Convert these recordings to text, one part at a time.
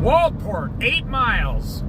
Waldport, 8 miles.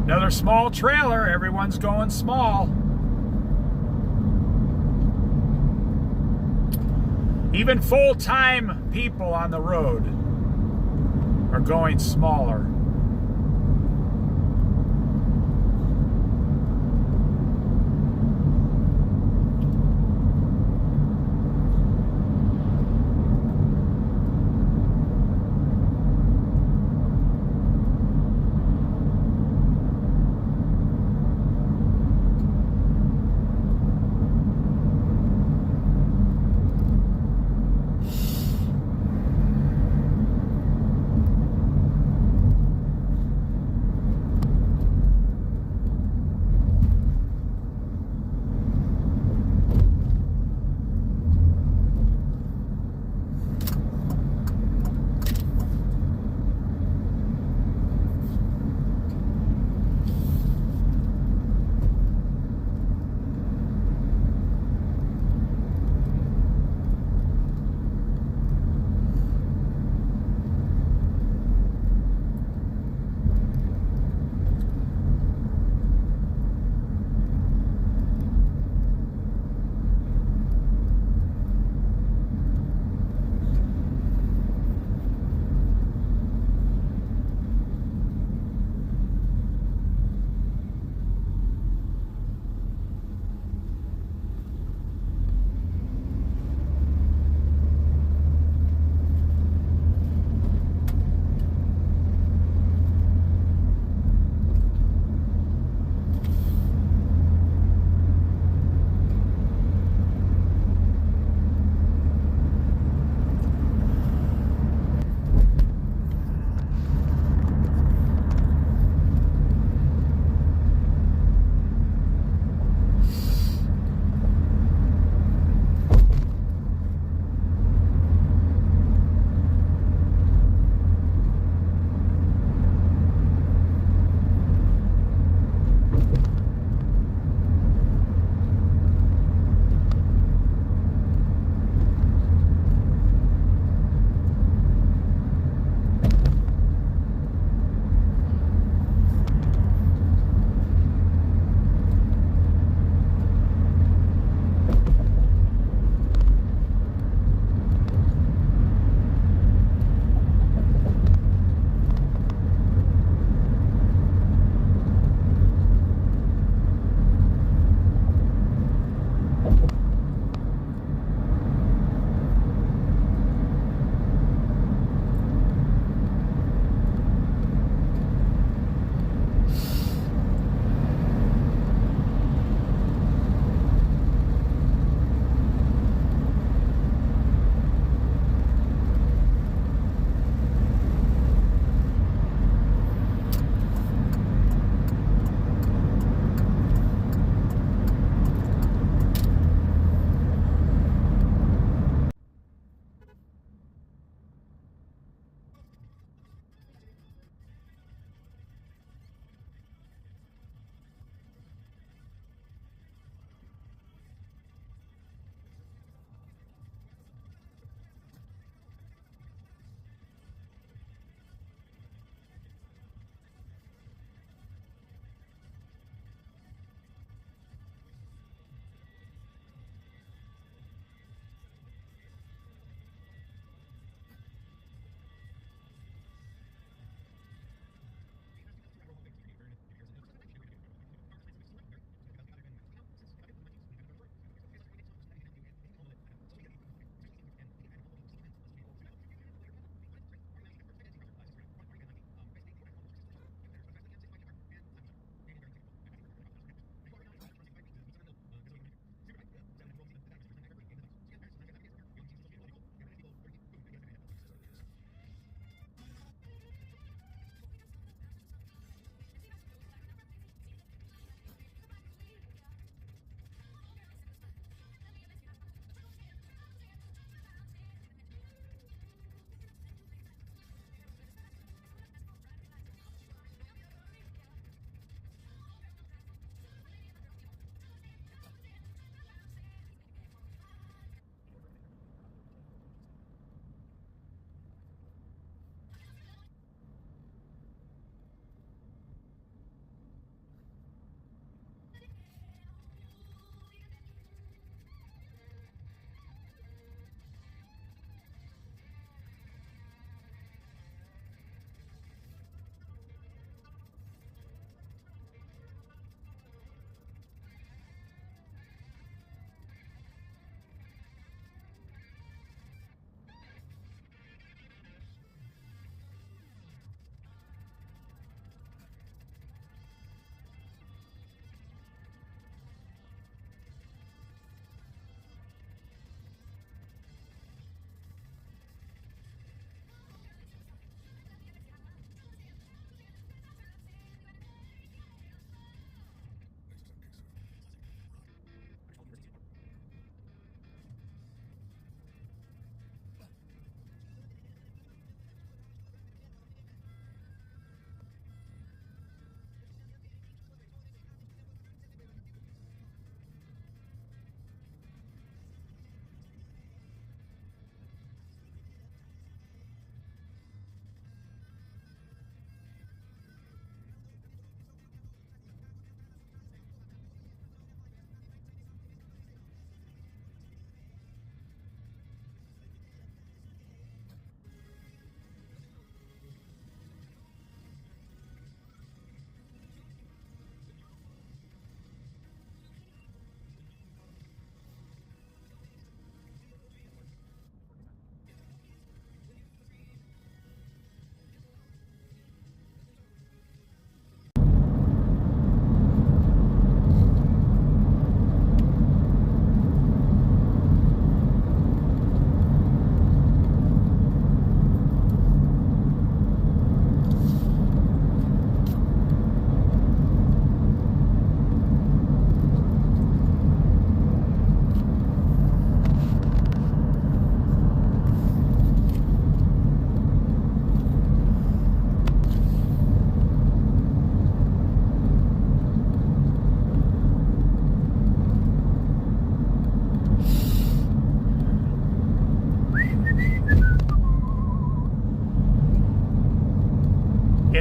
Another small trailer. Everyone's going small. Even full-time people on the road are going smaller.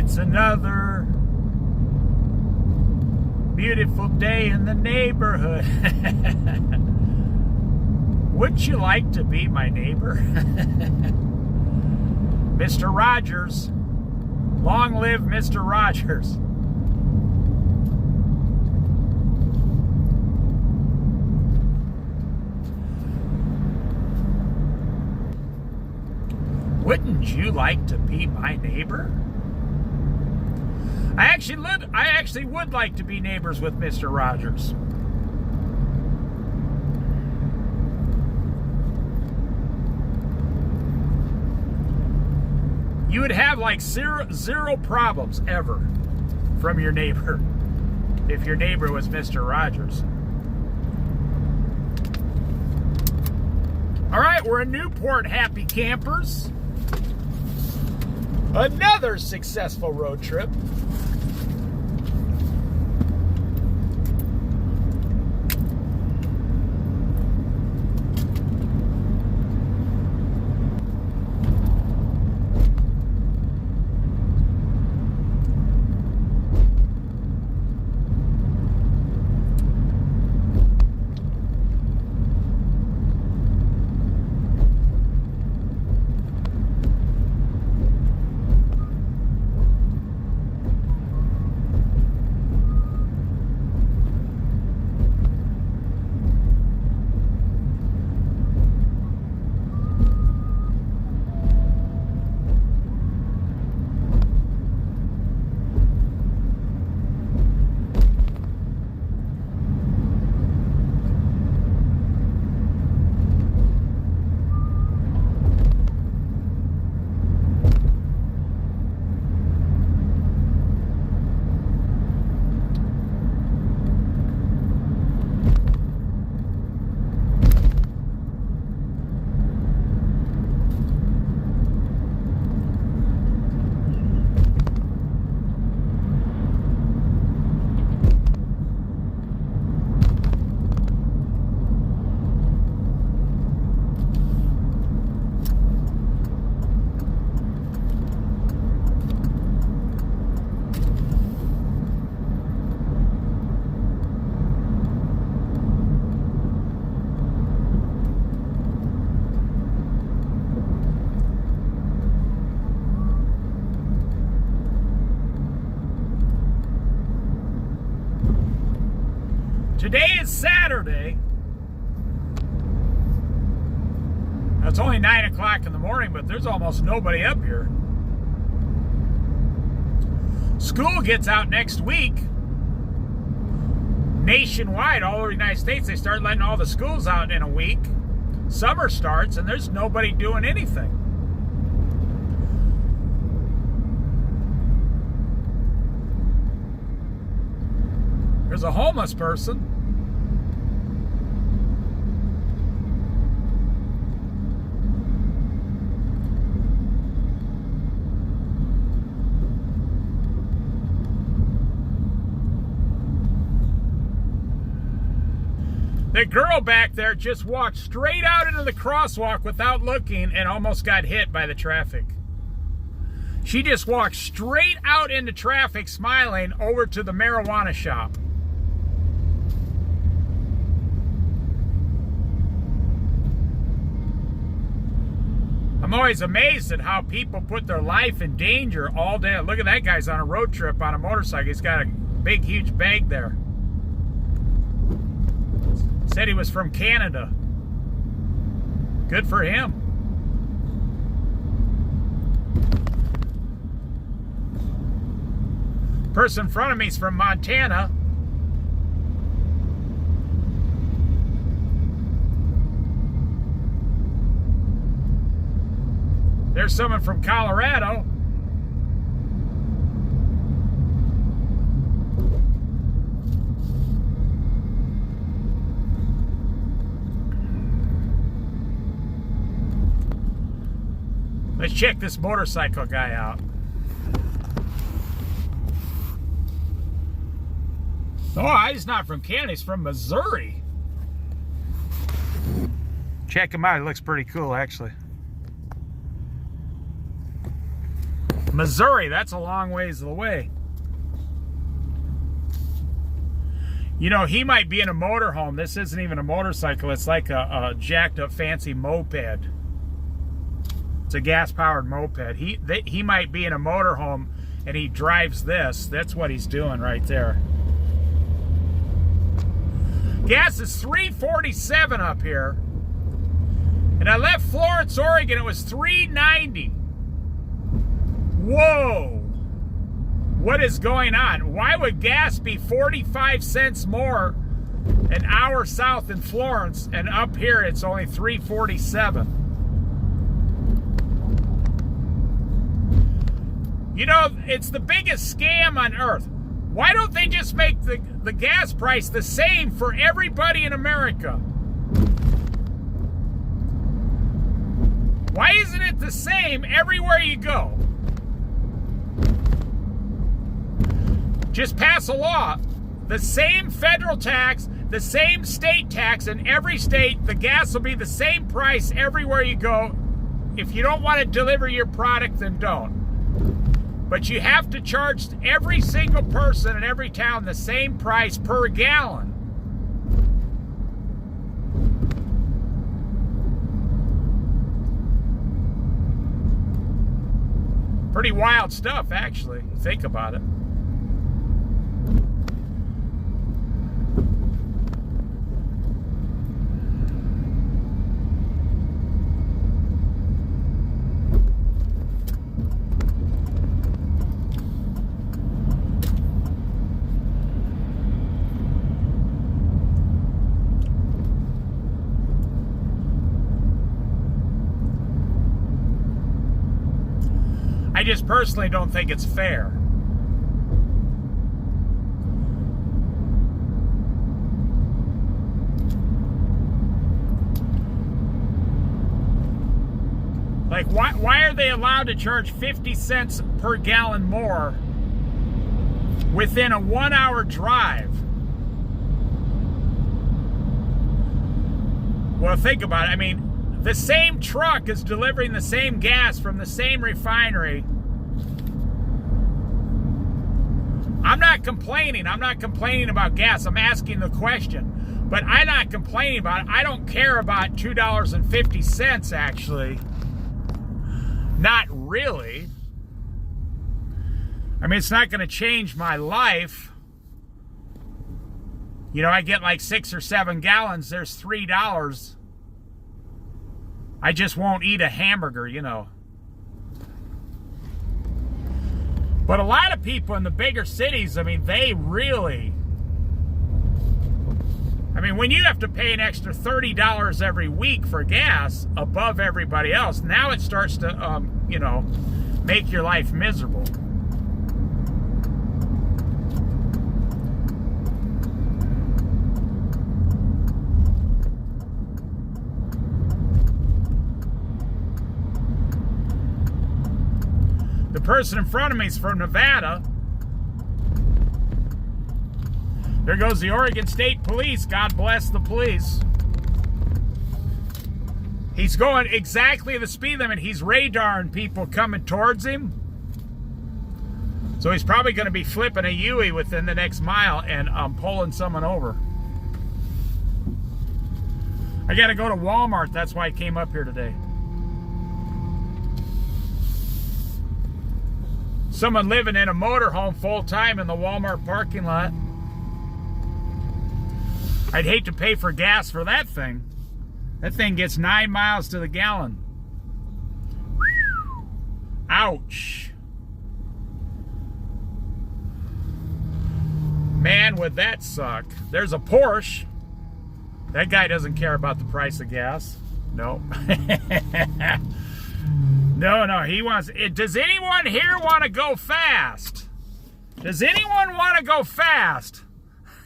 It's another beautiful day in the neighborhood. Would you like to be my neighbor? Mr. Rogers. Long live Mr. Rogers. Wouldn't you like to be my neighbor? I actually would like to be neighbors with Mr. Rogers. You would have like zero problems ever from your neighbor if your neighbor was Mr. Rogers. All right, we're in Newport, happy campers. Another successful road trip. Today is Saturday. Now, it's only 9 o'clock in the morning, but there's almost nobody up here. School gets out next week. Nationwide, all over the United States, they start letting all the schools out in a week. Summer starts, and there's nobody doing anything. There's a homeless person. The girl back there just walked straight out into the crosswalk without looking and almost got hit by the traffic. She just walked straight out into traffic smiling over to the marijuana shop. I'm always amazed at how people put their life in danger all day. Look at that guy's on a road trip on a motorcycle. He's got a big, huge bag there. Said he was from Canada. Good for him. Person in front of me is from Montana. There's someone from Colorado. Let's check this motorcycle guy out. Oh, he's not from Canada, he's from Missouri. Check him out, he looks pretty cool actually. Missouri, that's a long ways away. You know, he might be in a motorhome. This isn't even a motorcycle. It's like a jacked up fancy moped. It's a gas-powered moped. He might be in a motorhome and he drives this. That's what he's doing right there. Gas is $3.47 up here. And I left Florence, Oregon. It was $3.90. Whoa. What is going on? Why would gas be 45 cents more an hour south in Florence, and up here it's only $3.47? You know, it's the biggest scam on earth. Why don't they just make the gas price the same for everybody in America? Why isn't it the same everywhere you go? Just pass a law. The same federal tax, the same state tax in every state. The gas will be the same price everywhere you go. If you don't want to deliver your product, then don't. But you have to charge every single person in every town the same price per gallon. Pretty wild stuff, actually. Think about it. I just personally don't think it's fair. Like, why are they allowed to charge 50 cents per gallon more within a 1 hour drive? Well, think about it. I mean, the same truck is delivering the same gas from the same refinery. I'm not complaining. I'm not complaining about gas. I'm asking the question. But I'm not complaining about it. I don't care about $2.50, actually. Not really. I mean, it's not going to change my life. You know, I get like 6 or 7 gallons. There's $3. I just won't eat a hamburger, you know. But a lot of people in the bigger cities, I mean, they really... I mean, when you have to pay an extra $30 every week for gas above everybody else, now it starts to, you know, make your life miserable. The person in front of me is from Nevada. There goes the Oregon State Police. God bless the police. He's going exactly the speed limit. He's radaring people coming towards him. So he's probably going to be flipping a U-ey within the next mile and pulling someone over. I got to go to Walmart. That's why I came up here today. Someone living in a motorhome full-time in the Walmart parking lot. I'd hate to pay for gas for that thing. That thing gets 9 miles to the gallon. Ouch. Man, would that suck. There's a Porsche. That guy doesn't care about the price of gas. No. No, he wants it. Does anyone here want to go fast? Does anyone want to go fast?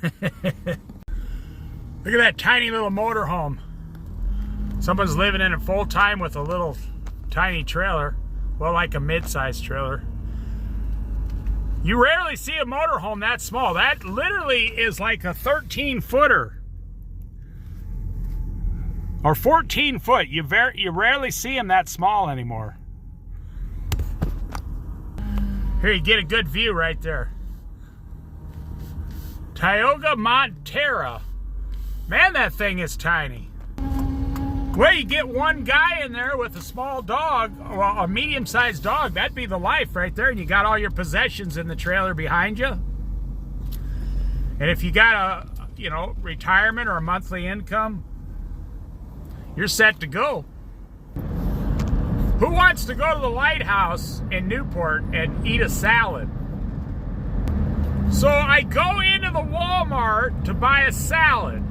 Look at that tiny little motorhome. Someone's living in it full time with a little tiny trailer. Well, like a mid-sized trailer. You rarely see a motorhome that small. That literally is like a 13-footer. Or 14-foot. You rarely see them that small anymore. Here, you get a good view right there. Tioga Montera. Man, that thing is tiny. Well, you get one guy in there with a small dog, or a medium-sized dog. That'd be the life right there. And you got all your possessions in the trailer behind you. And if you got a, retirement or a monthly income, you're set to go. Who wants to go to the lighthouse in Newport and eat a salad? So I go into the Walmart to buy a salad.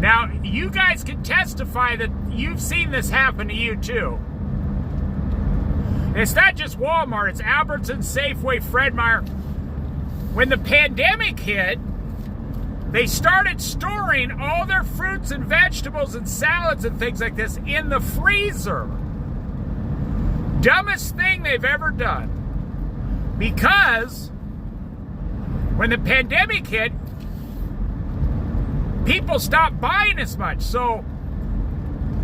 Now, you guys can testify that you've seen this happen to you too. And it's not just Walmart, it's Albertsons, Safeway, Fred Meyer. When the pandemic hit, they started storing all their fruits and vegetables and salads and things like this in the freezer. Dumbest thing they've ever done. Because when the pandemic hit, people stopped buying as much. So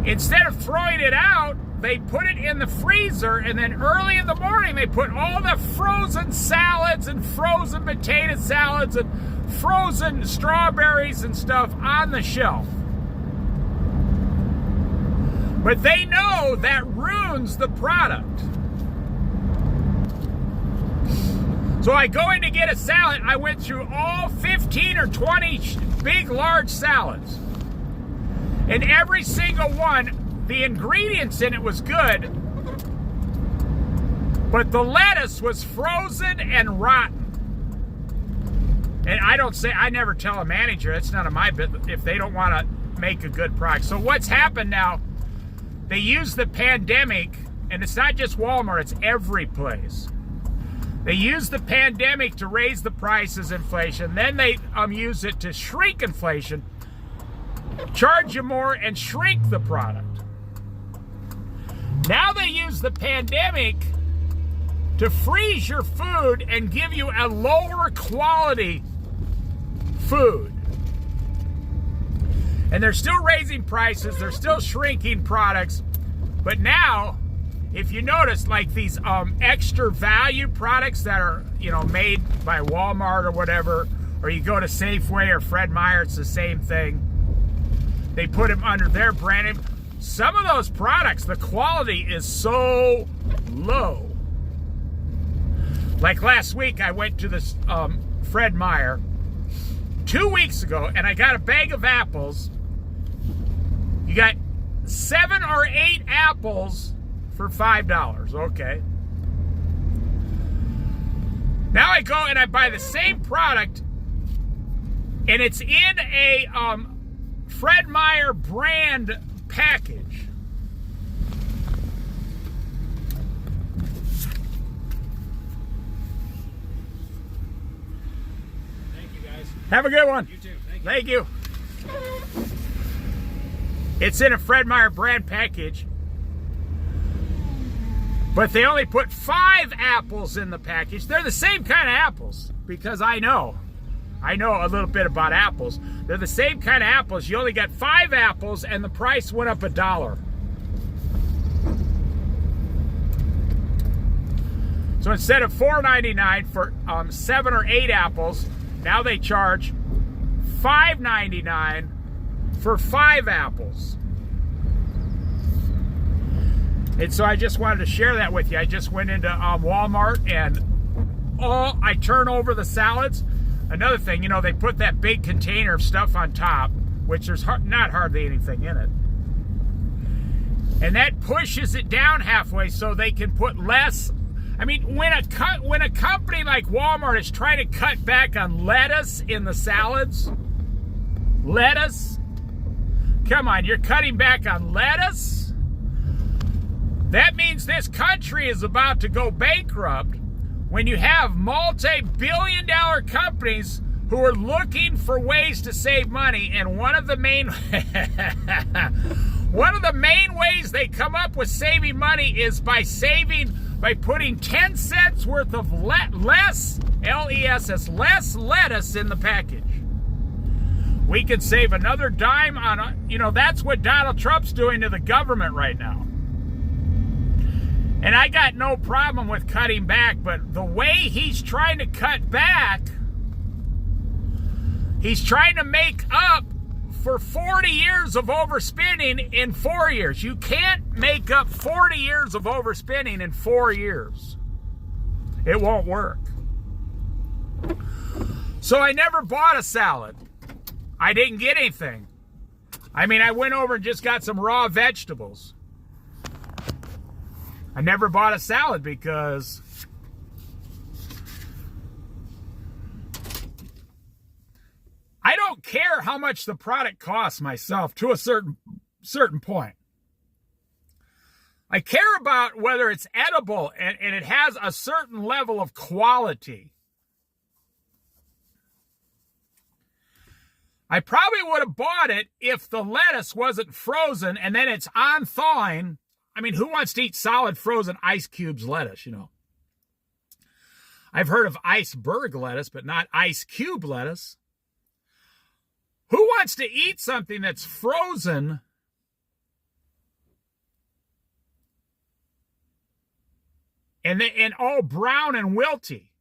instead of throwing it out, they put it in the freezer, and then early in the morning they put all the frozen salads and frozen potato salads and frozen strawberries and stuff on the shelf. But they know that ruins the product. So I go in to get a salad. I went through all 15 or 20 big, large salads. And every single one, the ingredients in it was good, but the lettuce was frozen and rotten. And I never tell a manager, it's none of my business, if they don't want to make a good product. So what's happened now, they use the pandemic, and it's not just Walmart, it's every place. They use the pandemic to raise the prices, inflation. Then they use it to shrink inflation, charge you more, and shrink the product. Now they use the pandemic to freeze your food and give you a lower quality food. And they're still raising prices, they're still shrinking products, but now, if you notice, like these extra value products that are, made by Walmart or whatever, or you go to Safeway or Fred Meyer, it's the same thing. They put them under their branding. Some of those products, the quality is so low. Like last week, I went to this Fred Meyer 2 weeks ago, and I got a bag of apples. You got 7 or 8 apples for $5. Okay. Now I go and I buy the same product, and it's in a Fred Meyer brand package. Thank you, guys. Have a good one. You too. Thank you. Thank you. It's in a Fred Meyer brand package, but they only put 5 apples in the package. They're the same kind of apples, because I know a little bit about apples. They're the same kind of apples. You only got 5 apples, and the price went up $1. So instead of $4.99 for 7 or 8 apples, now they charge $5.99 for 5 apples. And so I just wanted to share that with you. I just went into Walmart, and I turn over the salads. Another thing, they put that big container of stuff on top, which there's not hardly anything in it. And that pushes it down halfway so they can put less. I mean, when a company like Walmart is trying to cut back on lettuce in the salads, lettuce? Come on, you're cutting back on lettuce? That means this country is about to go bankrupt when you have multi-billion-dollar companies who are looking for ways to save money, and one of the main ways they come up with saving money is by putting 10 cents worth of less lettuce in the package. We could save another dime on that's what Donald Trump's doing to the government right now. And I got no problem with cutting back, but the way he's trying to cut back, he's trying to make up for 40 years of overspending in 4 years. You can't make up 40 years of overspending in 4 years. It won't work. So I never bought a salad. I didn't get anything. I mean, I went over and just got some raw vegetables. I never bought a salad because I don't care how much the product costs myself to a certain point. I care about whether it's edible and it has a certain level of quality. I probably would have bought it if the lettuce wasn't frozen and then it's on thawing. I mean, who wants to eat solid frozen ice cubes lettuce, you know? I've heard of iceberg lettuce, but not ice cube lettuce. Who wants to eat something that's frozen and all brown and wilty?